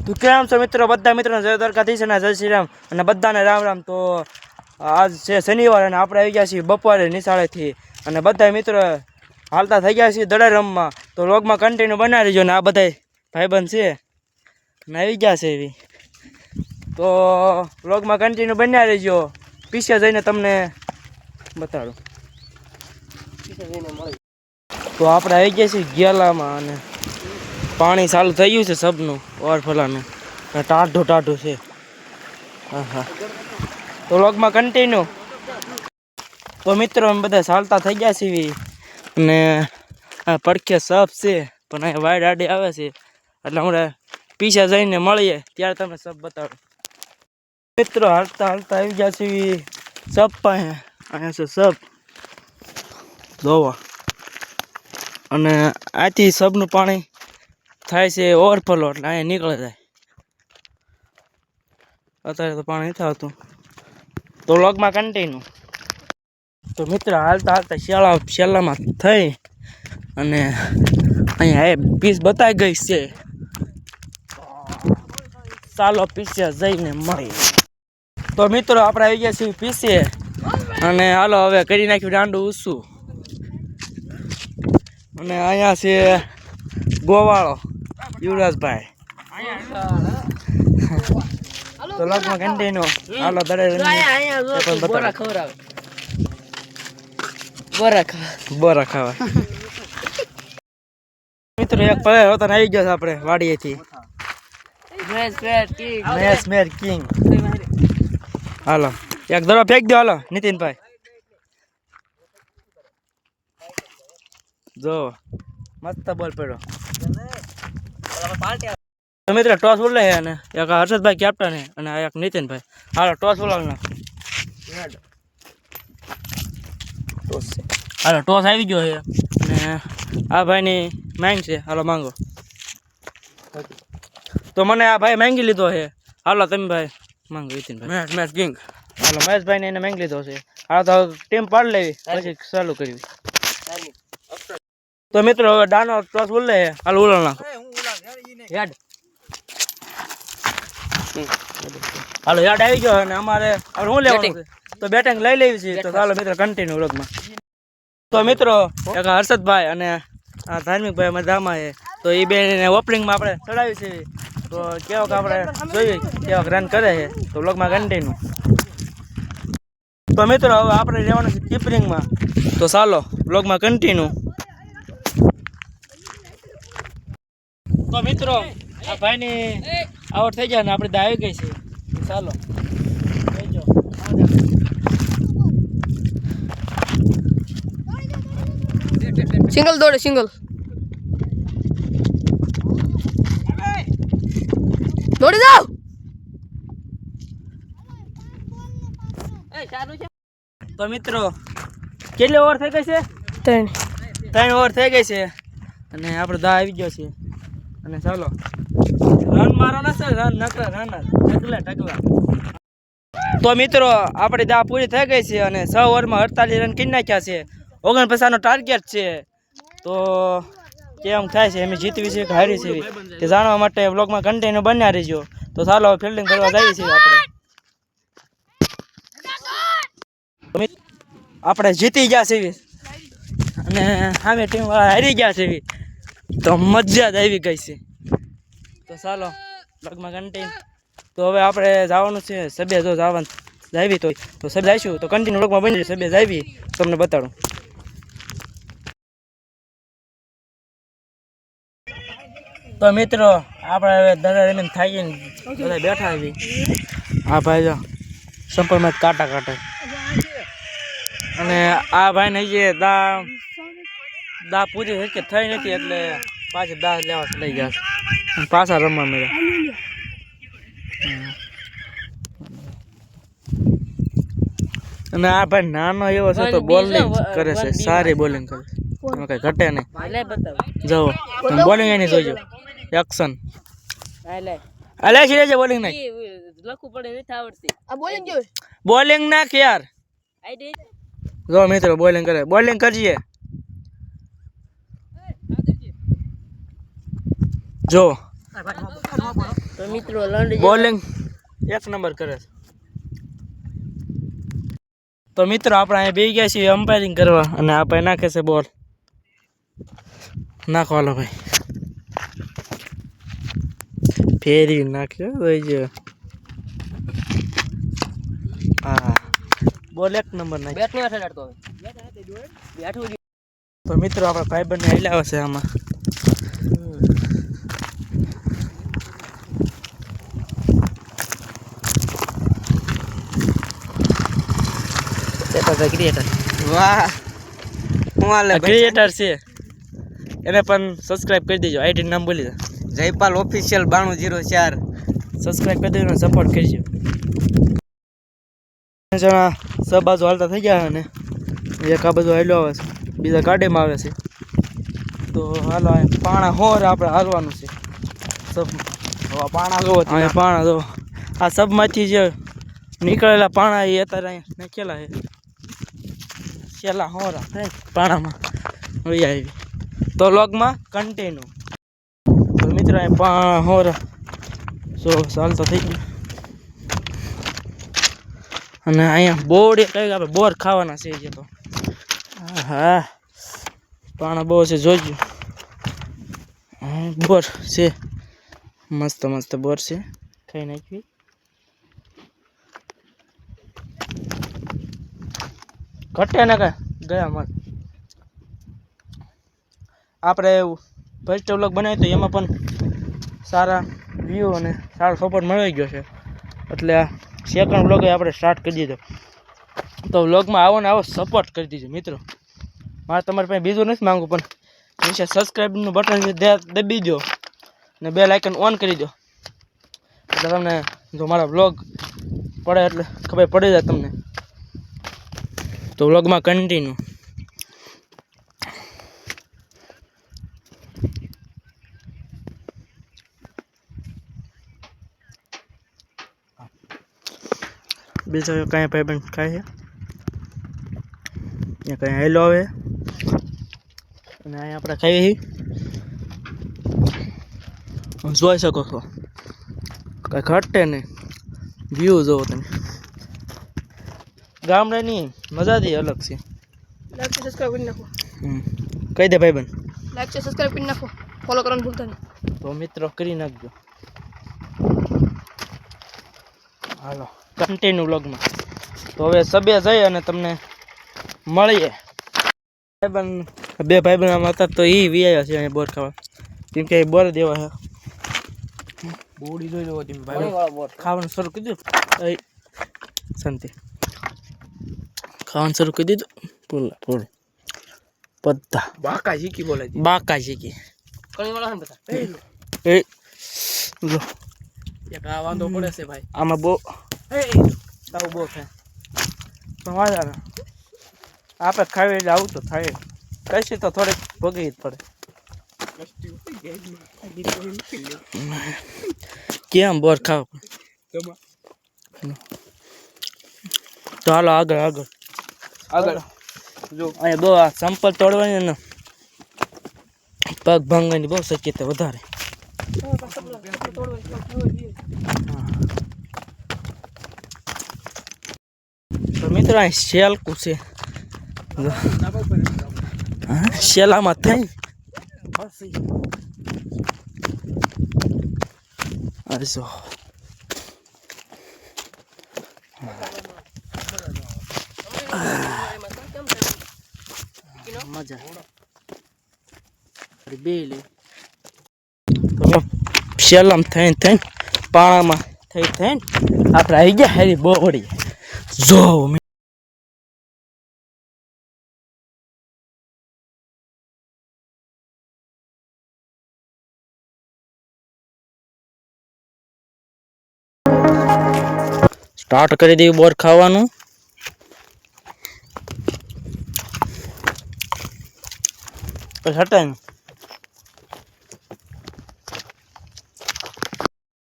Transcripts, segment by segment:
તો કેમ છો મિત્રો? બધા મિત્રોને જય દ્વારકાધીશ અને જય શ્રી રામ અને બધાને રામ રામ. તો આજ છે શનિવાર અને આપણે આવી ગયા છીએ બપોરે નિશાળેથી અને બધા મિત્રો હાલતા થઈ ગયા છીએ દડા રમવા. તો વ્લોગમાં કન્ટિન્યુ બનાવી રહીજો ને આ બધા ભાઈબંધ છે અને આવી ગયા છે એવી. તો વ્લોગમાં કન્ટિન્યુ બનાવી રહીજો. પીછે જઈને તમને બતાડું. તો આપણે આવી ગયા છીએ ગેલામાં અને પાણી ચાલુ થઈ ગયું છે સબનું ઓવરફ્લોનું. ટાઢું ટાઢું છે. હા હા. તો વ્લોગમાં કન્ટિન્યુ. તો મિત્રો અમે બધા ચાલતા થઈ ગયા છીએ અને આ પડખે સબ છે પણ અહીંયા વાડ આડી આવે છે એટલે હમણાં પીછે જઈને મળીએ ત્યારે તમે સબ બતાડો. મિત્રો હાલતા હાલતા આવી ગયા છીએ સબ પાસે. અહીંયા છે સબ જોવા અને આથી સબનું પાણી થાય છે ઓવરફ્લો એટલે અહીંયા નીકળે જાય. અત્યારે તો પાણી નથી આવતું. તો વ્લોગમાં કન્ટિન્યુ. તો મિત્ર હાલતા હાલતા શેલામાં થઈ અને અહીંયા પીસ બતાવી ગઈ છે. ચાલો પીસે જઈને મળી. તો મિત્રો આપણે આવી ગયા છીએ પીસે અને હાલો હવે કરી નાખ્યું દાંડું ઊંચું. અને અહીંયા છે ગોવાળો યુવરાજભાઈ. તો લગમાં કન્ટિન્યુ. હાલો દડે બોરા ખાવા. મિત્રો એક પ્લેયર હોતા આવી ગયો છે આપણે વાડીએથી. Match king. હાલો એક દડો ફેંક દો. હાલો નીતિનભાઈ જો મસ્ત બોલ પડ્યો. મિત્ર ટોસ બોલે છે અને એક હર્ષદભાઈ કેપ્ટન છે અને એક નીતિનભાઈ. હાલો ટોસ બોલાવ ના. હાલો ટોસ આવી ગયો છે અને આ ભાઈની માંગ છે. હાલો માંગો. તો મને આ ભાઈ માંગી લીધો છે. હાલો તમે ભાઈ માંગો. Nitinbhai match king. હાલો મહેશભાઈને એને માંગી લીધો છે. હાલો તો ટીમ પાડી લેવી પછી ચાલુ કરવી. તો મિત્રો હવે ડાનો ટોસ બોલે છે. હાલો ઉલાળ નાખો. યાદ હાલો યાદ આવી ગયો અને અમારે હવે શું લેવાનું છે તો બેટિંગ લઈ લેવી છે. તો ચાલો મિત્રો કન્ટિન્યુ વ્લોગમાં. તો મિત્રો એક હર્ષદભાઈ અને આ ધાર્મિકભાઈ મજામાં છે. તો એ બે ઓપનિંગમાં આપણે ચડાવી છે. તો કેવોક આપણે જોઈએ કેવોક રન કરે છે. તો વ્લોગમાં કન્ટિન્યુ. તો મિત્રો હવે આપણે રહેવાનું છે કીપરિંગમાં. તો ચાલો વ્લોગમાં કન્ટિન્યુ. તો મિત્રો આ ભાઈની આઉટ થઈ જાય ને આપણે દા આવી ગઈ છે. ચાલો સિંગલ દોડે સિંગલ દોડી જાઓ. તો મિત્રો કેટલી ઓવર થઈ ગઈ છે? 3 ઓવર થઈ ગઈ છે અને આપણે દા આવી ગયો છે. અને ચાલો રન મારવાના છે. રન નકરા રન ઢગલા. તો મિત્રો આપણી દા પૂરી થઈ ગઈ છે અને 6 ઓવરમાં 48 રન કરી નાખ્યા છે. 49નો ટાર્ગેટ છે. તો કેમ થાય છે એમ જીતવી છે કે હારી છે તે જાણવા માટે વ્લોગમાં કન્ટિન્યુ બન્યા રહીજો. તો ચાલો ફિલ્ડિંગ કરવા જઈએ છીએ આપણે જીતી ગયા છે અને સામે ટીમ વાળા હારી ગયા છે. તો મજા જ આવી ગઈ છે. તો ચાલો વ્લોગમાં કન્ટિન્યુ. તો હવે આપણે જવાનું છે સબે. જો જવાનું જાવી તો સબે જઈશું. તો કન્ટિન્યુ વ્લોગમાં બની સબે જાવી તમને બતાડું. તો મિત્રો આપણે હવે દડા રમીને થાકીને બધા બેઠા આવી. આ ભાઈ જો સંપલમાં કાંટા કાઢે અને આ ભાઈને જે દા પૂરી હરકે થઈ નથી એટલે પાછી દા લેવા લઈ ગયા છે. પાછા રમવા મળ્યા. અને આ ભાઈ નાનો એવો છે તો બોલિંગ કરે છે. સારી બોલિંગ કરે છે. એમાં કઈ ઘટે નહીં. જાઓ બોલિંગ એની જોઈજો. એક્શન અલે છે બોલિંગ નહીં લખવું પડે નથી આવડતી. આ બોલિંગ જો બોલિંગ નાખ યાર. જો મિત્રો બોલિંગ કરે. બોલિંગ કરજે. જો તો મિત્રો લંડ બોલિંગ એક નંબર કરે છે. તો મિત્રો આપણે અહીંયા બેસી ગયા છીએ અમ્પાયરિંગ કરવા અને આપણે નાખે છે બોલ. નાખો હાલો ભાઈ, ફેરી નાખ્યો હોય છે. હા બોલ એક નંબર નાખ. બેટ નહીં અડાડતો હવે. તો મિત્રો આપણે ભાઈબંધને હેલાવે છે આમાં. ક્રિએટર વાહ હું હાલે ક્રિએટર છે એને પણ સબસ્ક્રાઇબ કરી દેજો. આઈડી નામ બોલી દો, જયપાલ ઓફિશિયલ 9204. સબસ્ક્રાઇબ કરી દેજો અને સપોર્ટ કરજો. જણા સબ બાજુ હાલતા થઈ ગયા અને એક આ બાજુ હાલ્યો આવે છે, બીજા ગાડીમાં આવે છે. તો હાલો અહીં પાણા હોર આપણે હાલવાનું છે. સબ પાણા જો અહીંયા પાણા જો આ સબમાંથી જે નીકળેલા પાણા એ અત્યારે અહીંયા નાખેલા છે. છેલ્લા હોરા થાય પાણામાં વહી આવી તો લોગમાં કન્ટિન્યુ. તો મિત્રો અહીં પાણા હોરા સો ચાલતો થઈ ગયો અને અહીંયા બોર કઈ આપણે બોર ખાવાના છે. જે તો હા પાણા બહુ છે જોજો. બોર છે મસ્ત મસ્ત બોર છે, ખાઈ નાખવી. ઘટે ને કાંઈ ગયા મન આપણે ફર્સ્ટ વ્લોગ બનાવ્યો તો એમાં પણ સારા વ્યૂ અને સારો સપોર્ટ મળી ગયો છે. એટલે આ સેકન્ડ વ્લોગ આપણે સ્ટાર્ટ કરી દીધો. તો વ્લોગમાં આવો ને આવો સપોર્ટ કરી દીજો મિત્રો. મારે તમારી પાસે બીજું નથી માંગવું, પણ નીચે સબસ્ક્રાઈબનું બટન દબી દો ને બેલ આઇકન ઓન કરી દો એટલે તમને જો મારા વ્લોગ પડે એટલે ખબર પડી જાય તમને. તો વ્લોગમાં કન્ટિન્યુ. બીજો કાંઈ ભાઈબંધ ખાય છે ત્યાં કાંઈ હેલો આવે અને અહીંયા આપણે ખાઈએ છીએ. જોઈ શકો છો કાંઈ ઘટે નહીં. વ્યૂ જોવો તમે. ગામડાની મજા જ અલગ છે. લાઈક છે સબસ્ક્રાઇબ કરી નાખો. કહી દે ભાઈબંધ. લાઈક છે સબસ્ક્રાઇબ કરી નાખો. ફોલો કરવાનું ભૂલતા નહીં. તો મિત્રો કરી નાખજો. હાલો કન્ટિન્યુ વ્લોગમાં. તો હવે સબે જઈ અને તમને મળીએ. ભાઈબંધ બે ભાઈબંધ આમાં હતા તો એ વી આવ્યા છે અહીંયા બોર ખાવા, કેમ કે બોર દેવા છે. બોડી જોઈ લો તમે ભાઈ. ખાવાનું શરૂ કરી દીધું શાંતિ. ખાવાનું શરૂ કરી દીધું પૂરા પૂરું બધા બાકા શીખી બોલે બાકા શીખી કણી વાળા ને બધા એ જો એક આ વાંધો પડે છે ભાઈ. આમાં બહુ આવું બહુ થાય પણ વાંધા ના આપણે ખાવી એટલે આવું તો થાય. કશી તો થોડીક ભોગવી જ પડે. કેમ બોર ખાવ. તો હાલો આગળ આગળ આગળ જો અહીંયા બહુ આ સંપલ તોડવાની ને પગ ભાંગવાની બહુ શક્યતા વધારે. તો મિત્રો અહીં શેલકું છે. શેલામાં થઈ અરે જો મજા બે લે. શેલામ થઈને થઈને પાણામાં થઈ થઈને આપણે આવી ગયા હેરી બહુ વળી જો. સ્ટાર્ટ કરી દેવું બોર ખાવાનું. પછી હટાય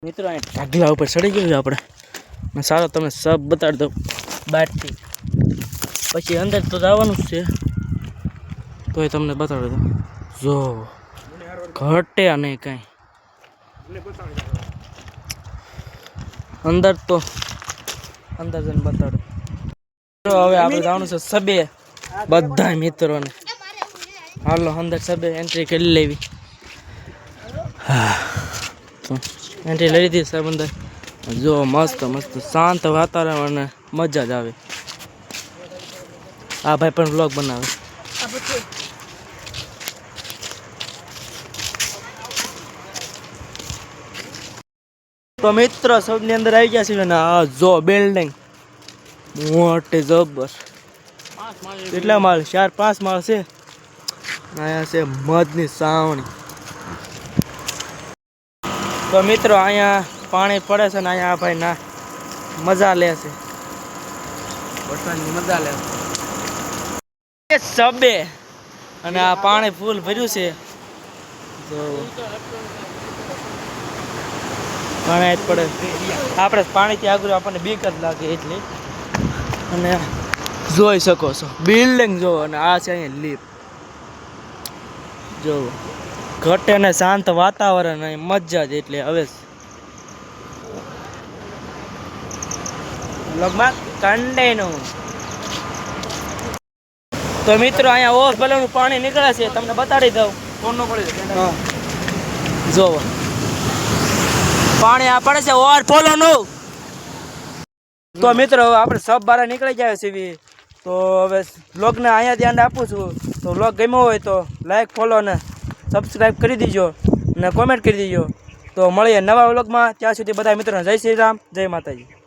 મિત્રો અહીં ઢગલા ઉપર ચડી ગયું છે આપણે. સારો તમે સબ બતાડી દો બહારથી, પછી અંદર તો જવાનું જ છે તોય તમને બતાડી દો. જો ઘટે નહીં કાંઈ. અંદર તો અંદર જઈને બતાડો. તો હવે આપણે જવાનું છે સબે બધા મિત્રોને. હાલો અંદર સબે એન્ટ્રી કરી લેવી. એન્ટ્રી લઈ લીધી સાહેબ અંદર. જો મસ્ત મસ્ત શાંત વાતાવરણ અને મજા જ આવે. આ ભાઈ પણ વ્લોગ બનાવે. આ બધું તો મિત્રો સૌની અંદર આવી ગયા છે ને આ જો બિલ્ડિંગ મોટી જબર. કેટલા માળ? 4-5 માળ છે. અહીંયા છે મધની સાવણી. તો મિત્રો અહીંયા પાણી પડે છે ને અહીંયા આ ભાઈ ના મજા લે છે. વરસાદની મજા લે. એ સબે અને આ પાણી ફૂલ ભર્યું છે. જો પાણી જ પડે. આપણે પાણીથી આગળ આપણને બીક જ લાગે એટલે. અને જોઈ શકો છો બિલ્ડિંગ જો. અને આ છે અહીંયા લીપ જો. ઘટે ને શાંત વાતાવરણ અને મજા જ એટલે. હવે લગભગ કંડેનું. તો મિત્રો અહીંયા ઓવરફ્લોનું પાણી નીકળે છે. તમને બતાડી દઉં. ફોન નો પડી જોવો પાણી આ પડે છે ઓવરફ્લોનું. તો મિત્રો હવે આપણે સબ બહાર નીકળી જાય છે. તો હવે વ્લોગને અહીંયા ધ્યાન આપું છું. તો વ્લોગ ગમ્યો હોય તો લાઈક ફોલો ને સબસ્ક્રાઈબ કરી દીજો અને કોમેન્ટ કરી દીજો. તો મળીએ નવા વ્લોગમાં. ત્યાં સુધી બધા મિત્રોને જય શ્રી રામ, જય માતાજી.